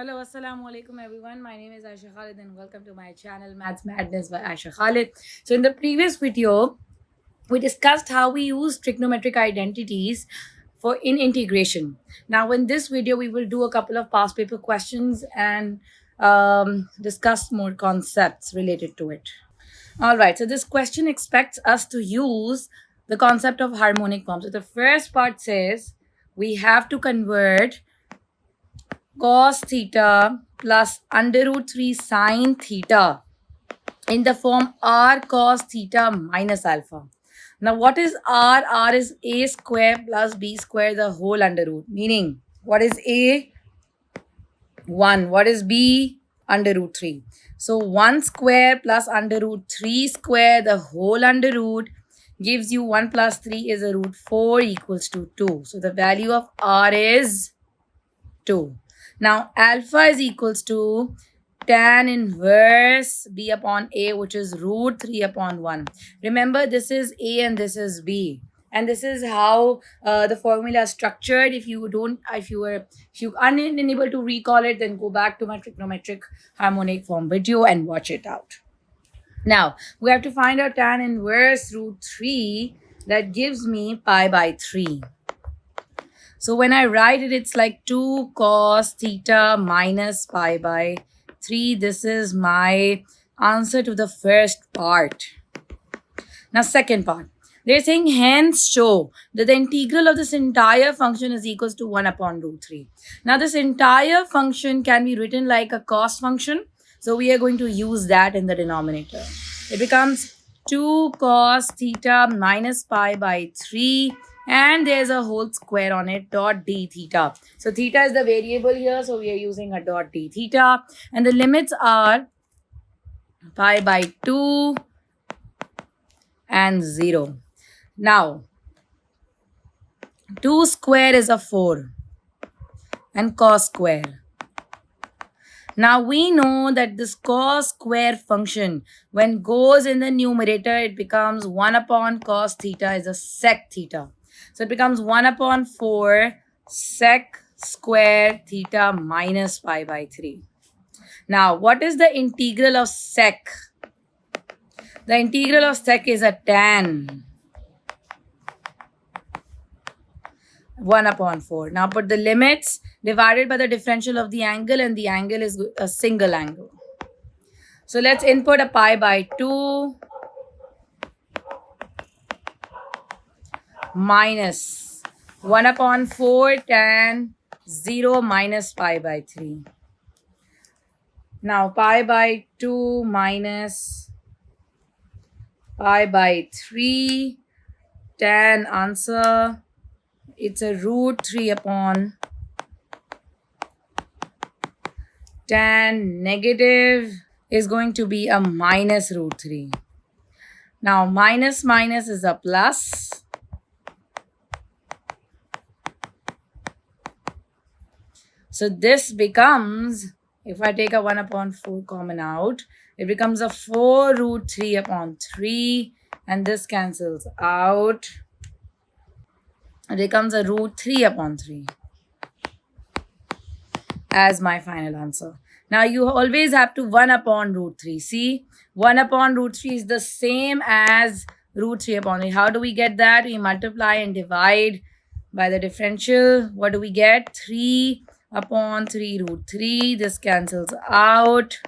Hello, assalamu alaikum everyone. My name is Aisha Khalid and welcome to my channel Maths Madness by Aisha Khalid. So in the previous video, we discussed how we use trigonometric identities for in integration. Now in this video, we will do a couple of past paper questions and discuss more concepts related to it. All right, so this question expects us to use the concept of harmonic form. So the first part says we have to convert cos theta plus under root 3 sine theta in the form r cos theta minus alpha. Now, what is r? R is a square plus b square, the whole under root. Meaning, what is a? 1. What is b? Under root 3. So, 1 square plus under root 3 square, the whole under root gives you 1 plus 3 is a root 4 equals to 2. So, the value of r is 2. Now, alpha is equals to tan inverse b upon a, which is root 3 upon 1. Remember, this is a and this is b. And this is how the formula is structured. If you are unable to recall it, then go back to my trigonometric harmonic form video and watch it out. Now, we have to find out tan inverse root 3. That gives me pi by 3. So when I write it, it's like 2 cos theta minus pi by 3. This is my answer to the first part. Now, second part. They're saying hence show that the integral of this entire function is equals to 1 upon root 3. Now, this entire function can be written like a cos function. So we are going to use that in the denominator. It becomes 2 cos theta minus pi by 3. And there's a whole square on it, dot d theta. So theta is the variable here, so we are using a dot d theta. And the limits are pi by 2 and 0. Now, 2 square is a 4 and cos square. Now we know that this cos square function, when goes in the numerator, it becomes 1 upon cos theta is a sec theta. So it becomes 1 upon 4 sec square theta minus pi by 3. Now, what is the integral of sec? The integral of sec is a tan. 1 upon 4. Now put the limits divided by the differential of the angle, and the angle is a single angle. So let's input a pi by 2 minus 1 upon 4 tan 0 minus pi by 3. Now pi by 2 minus pi by 3 tan answer. It's a root 3 upon tan negative is going to be a minus root 3. Now minus minus is a plus. So this becomes, if I take a 1 upon 4 common out, it becomes a 4 root 3 upon 3, and this cancels out. It becomes a root 3 upon 3 as my final answer. Now you always have to 1 upon root 3. See, 1 upon root 3 is the same as root 3 upon 3. How do we get that? We multiply and divide by the differential. What do we get? 3 upon 3 root 3. This cancels out.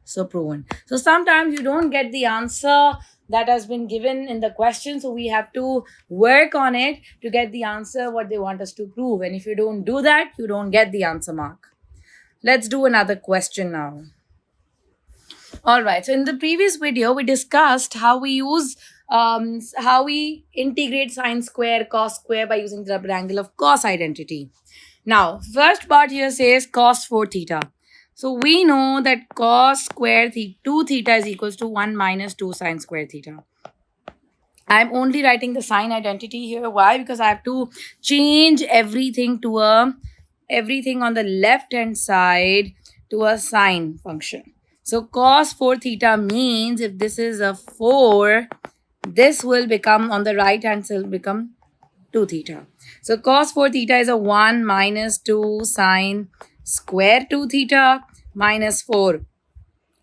So proven. So sometimes you don't get the answer that has been given in the question. So we have to work on it to get the answer what they want us to prove. And if you don't do that, you don't get the answer mark. Let's do another question now. All right. So in the previous video, we discussed how we use how we integrate sine square, cos square by using the double angle of cos identity. Now, first part here says cos 4 theta. So we know that cos square 2 theta is equals to 1 minus 2 sine square theta. I'm only writing the sine identity here. Why? Because I have to change everything to everything on the left hand side to a sine function. So cos 4 theta means if this is a 4, this will become on the right hand side will become 2 theta. So cos 4 theta is a 1 minus 2 sine square 2 theta minus 4.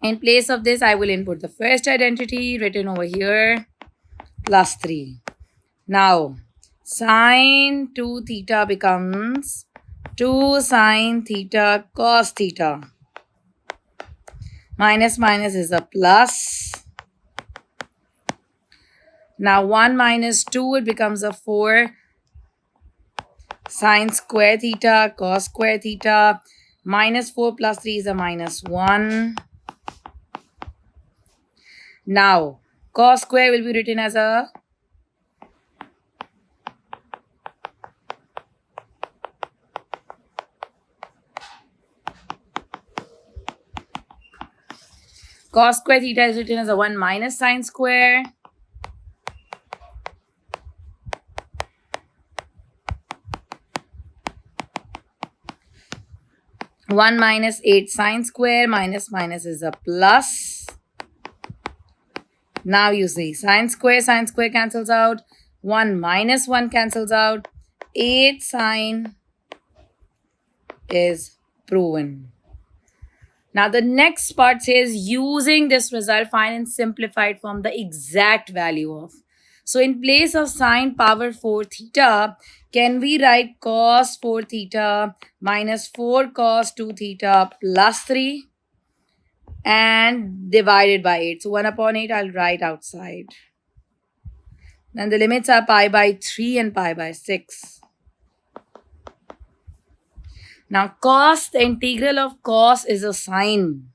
In place of this, I will input the first identity written over here, plus 3. Now, sine 2 theta becomes 2 sine theta cos theta. Minus minus is a plus. Now 1 minus 2, it becomes a 4 sine square theta cos square theta. Minus 4 plus 3 is a minus 1. Now cos square will be written as a cos square theta is written as a 1 minus sine square. One minus 8 sine square minus minus is a plus. Now you see sine square cancels out. 1 minus 1 cancels out. 8 sine is proven. Now the next part says using this result, find in simplified form the exact value of. So in place of sine power 4 theta, can we write cos 4 theta minus 4 cos 2 theta plus 3 and divided by 8. So 1 upon 8 I'll write outside. Then the limits are pi by 3 and pi by 6. Now cos, the integral of cos is a sine.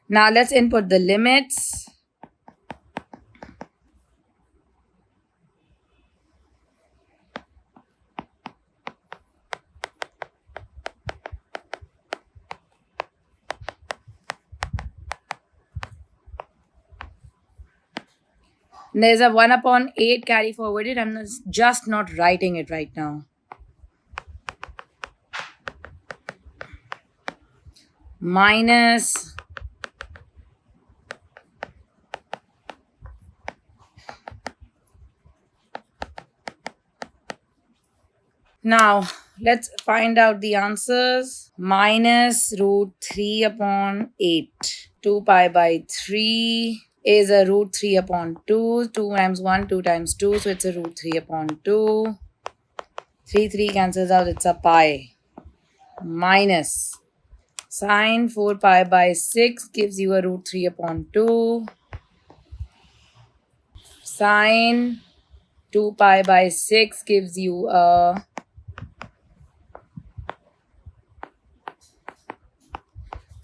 Now let's input the limits. There's a 1 upon 8 carry forwarded. I'm just not writing it right now. Minus now let's find out the answers. Minus root 3 upon 8. 2 pi by 3 is a root 3 upon 2. 2 times 1, 2 times 2. So it's a root 3 upon 2. 3 cancels out. It's a pi. Minus sine 4 pi by 6 gives you a root 3 upon 2. Sine 2 pi by 6 gives you a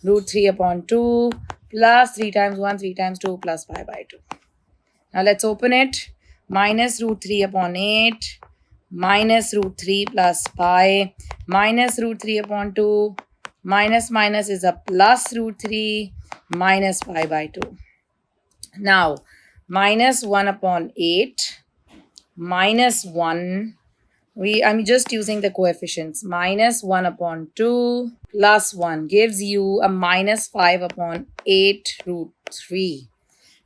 root 3 upon 2 plus 3 times 1, 3 times 2 plus pi by 2. Now let's open it. Minus root 3 upon 8 minus root 3 plus pi minus root 3 upon 2 minus minus is a plus root 3 minus pi by 2. Now minus 1 upon 8 minus 1. I'm just using the coefficients. Minus 1 upon 2 plus 1 gives you a minus 5 upon 8 root 3.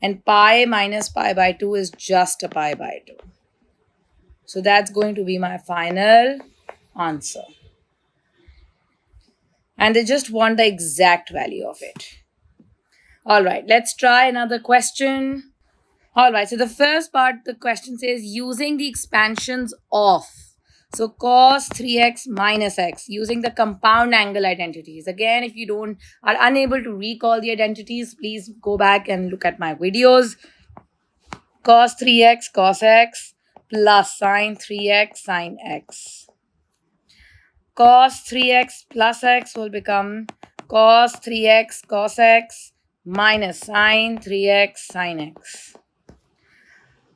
And pi minus pi by 2 is just a pi by 2. So that's going to be my final answer. And they just want the exact value of it. All right, let's try another question. All right, so the first part, the question says using the expansions of. So cos 3x minus x using the compound angle identities. Again, if you are unable to recall the identities, please go back and look at my videos. Cos 3x cos x plus sine 3x sine x. Cos 3x plus x will become cos 3x cos x minus sine 3x sine x.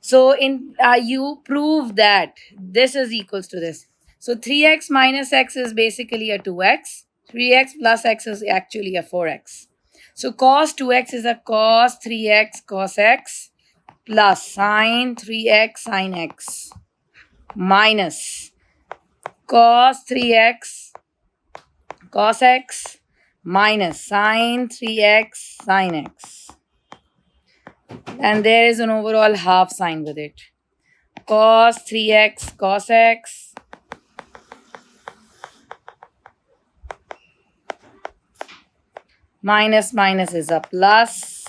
So you prove that this is equals to this. So 3x minus x is basically a 2x. 3x plus x is actually a 4x. So cos 2x is a cos 3x cos x plus sine 3x sine x minus cos 3x cos x minus sine 3x sin x. And there is an overall half sign with it. Cos 3x cos x minus minus is a plus.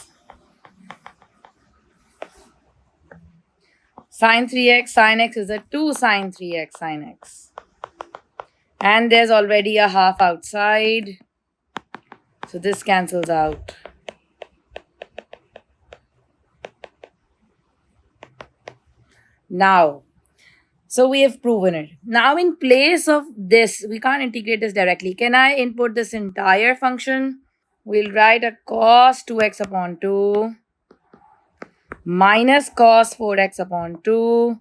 Sin 3x sin x is a 2 sin 3x sin x. And there's already a half outside. So this cancels out. Now, so we have proven it. Now in place of this, we can't integrate this directly. Can I input this entire function? We'll write a cos 2x upon 2 minus cos 4x upon 2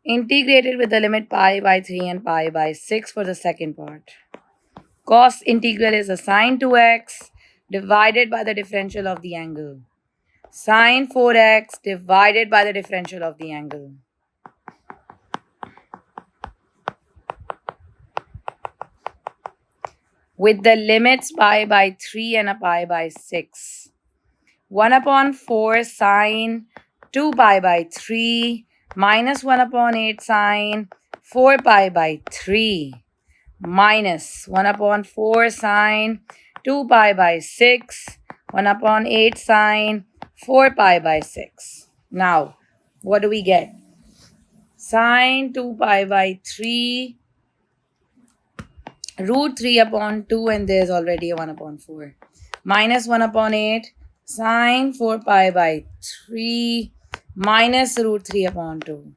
integrated with the limit pi by 3 and pi by 6 for the second part. Cos integral is a sine 2x divided by the differential of the angle. Sine 4x divided by the differential of the angle. With the limits pi by 3 and a pi by 6. 1 upon 4 sine 2 pi by 3 minus 1 upon 8 sine 4 pi by 3 minus 1 upon 4 sine 2 pi by 6 1 upon 8 sine 4 pi by 6. Now, what do we get? Sine 2 pi by 3 root 3 upon 2 and there's already a 1 upon 4 minus 1 upon 8 sine 4 pi by 3 minus root 3 upon 2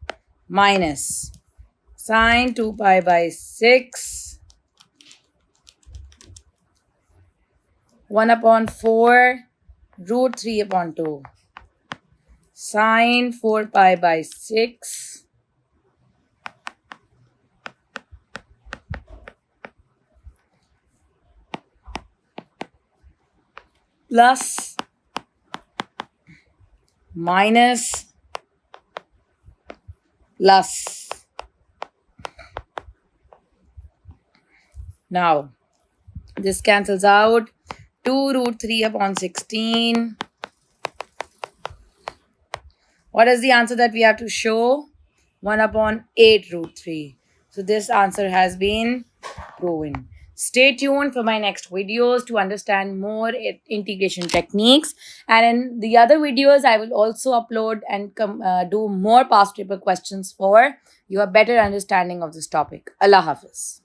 minus sine 2 pi by 6 1 upon 4 root 3 upon 2 sine 4 pi by 6 plus minus plus. Now, this cancels out. 2 root 3 upon 16. What is the answer that we have to show? 1 upon 8 root 3. So this answer has been proven. Stay tuned for my next videos to understand more integration techniques. And in the other videos, I will also upload and do more past paper questions for your better understanding of this topic. Allah Hafiz.